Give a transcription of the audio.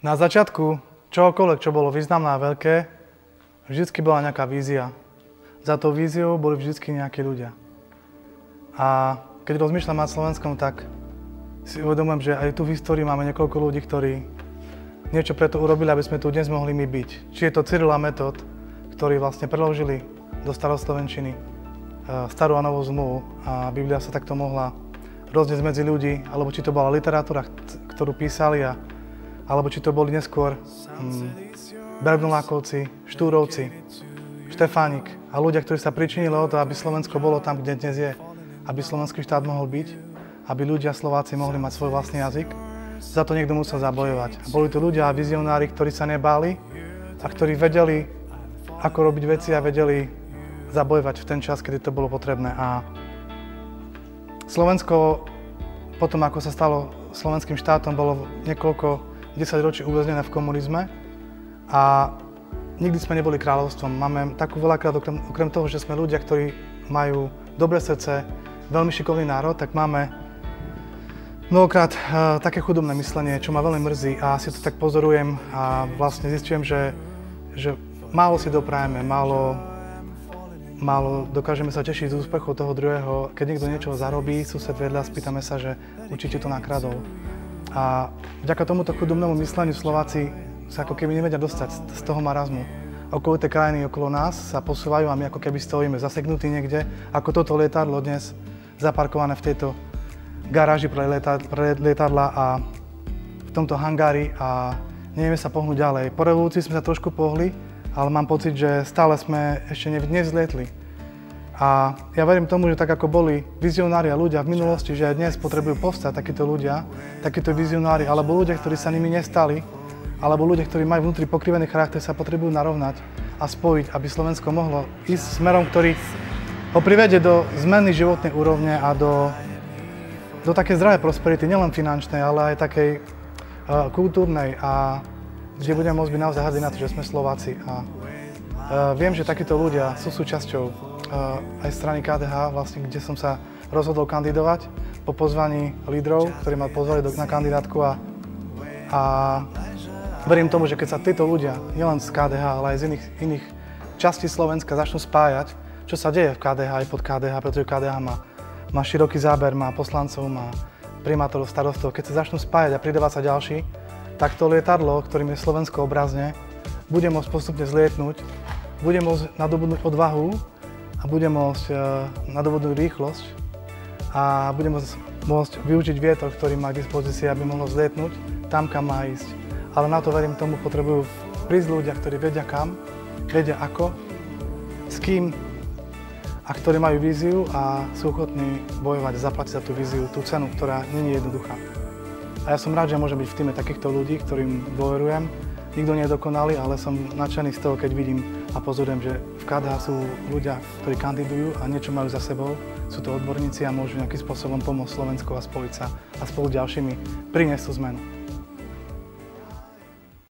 Na začiatku čohokoľvek, čo bolo významné a veľké, vždycky bola nejaká vízia. Za tou víziou boli vždycky nejakí ľudia. A keď rozmýšľam nad Slovenskom, tak si uvedomujem, že aj tu v histórii máme niekoľko ľudí, ktorí niečo preto urobili, aby sme tu dnes mohli my byť. Či je to Cyril a Metod, ktorí vlastne preložili do staroslovenčiny starú a novú zmluvu a Biblia sa takto mohla rozniesť medzi ľudí, alebo či to bola literatúra, ktorú písali, alebo či to boli neskôr Bernolákovci, Štúrovci, Štefánik a ľudia, ktorí sa pričinili o to, aby Slovensko bolo tam, kde dnes je, aby slovenský štát mohol byť, aby ľudia Slováci mohli mať svoj vlastný jazyk. Za to niekto musel zabojovať. A boli to ľudia a vizionári, ktorí sa nebáli a ktorí vedeli, ako robiť veci a vedeli zabojovať v ten čas, kedy to bolo potrebné. A Slovensko, potom ako sa stalo slovenským štátom, bolo niekoľko 10 ročí uväznené v komunizme a nikdy sme neboli kráľovstvom. Máme takú veľakrát, okrem toho, že sme ľudia, ktorí majú dobré srdce, veľmi šikovný národ, tak máme mnohokrát také chudobné myslenie, čo ma veľmi mrzí a si to tak pozorujem a vlastne zistujem, že málo si doprajeme, málo dokážeme sa tešiť z úspechov toho druhého. Keď niekto niečo zarobí, sused vedľa, spýtame sa, že určite to nakradol. A vďaka tomuto chudobnému mysleniu Slováci sa ako keby nevedia dostať z toho marazmu. Okolité krajiny okolo nás sa posúvajú a my ako keby stojíme zaseknutí niekde, ako toto lietadlo dnes zaparkované v tejto garáži pre lietadla a v tomto hangári a nevieme sa pohnúť ďalej. Po revolúcii sme sa trošku pohli, ale mám pocit, že stále sme ešte nevzlietli. A ja verím tomu, že tak ako boli vizionári a ľudia v minulosti, že aj dnes potrebujú povstať takíto ľudia, takíto vizionári, alebo ľudia, ktorí sa nimi nestali, alebo ľudia, ktorí majú vnútri pokrivený charakter, sa potrebujú narovnať a spojiť, aby Slovensko mohlo ísť smerom, ktorý ho privedie do zmeny životnej úrovne a do takej zdravej prosperity, nielen finančnej, ale aj takej kultúrnej a kde budeme môcť byť naozaj hrdí na to, že sme Slováci. A viem, že takíto ľudia sú súčasťou aj strany KDH, vlastne, kde som sa rozhodol kandidovať po pozvaní lídrov, ktorí ma pozvali na kandidátku a verím tomu, že keď sa títo ľudia, nielen z KDH, ale aj z iných častí Slovenska začnú spájať, čo sa deje v KDH aj pod KDH, pretože KDH má široký záber, má poslancov, má primátorov, starostov. Keď sa začnú spájať a pridávať sa ďalší, tak to lietadlo, ktorým je Slovensko obrazne, bude môcť postupne zlietnúť, bude môcť nadobudnúť odvahu a bude môcť nadobudnúť rýchlosť a bude môcť využiť vietor, ktorý má k dispozícii, aby mohlo zlietnúť tam, kam má ísť. Ale na to, verím tomu, potrebujú prísť ľudia, ktorí vedia kam, vedia ako, s kým a ktorí majú víziu a sú ochotní bojovať a zaplatiť za tú víziu, tú cenu, ktorá nie je jednoduchá. A ja som rád, že môžem byť v týme takýchto ľudí, ktorým dôverujem. Nikto nie je dokonalý, ale som nadšený z toho, keď vidím a pozorujem, že v KDH sú ľudia, ktorí kandidujú a niečo majú za sebou. Sú to odborníci a môžu nejakým spôsobom pomôcť Slovensku a spojiť sa a spolu s ďalšími priniesť tú zmenu.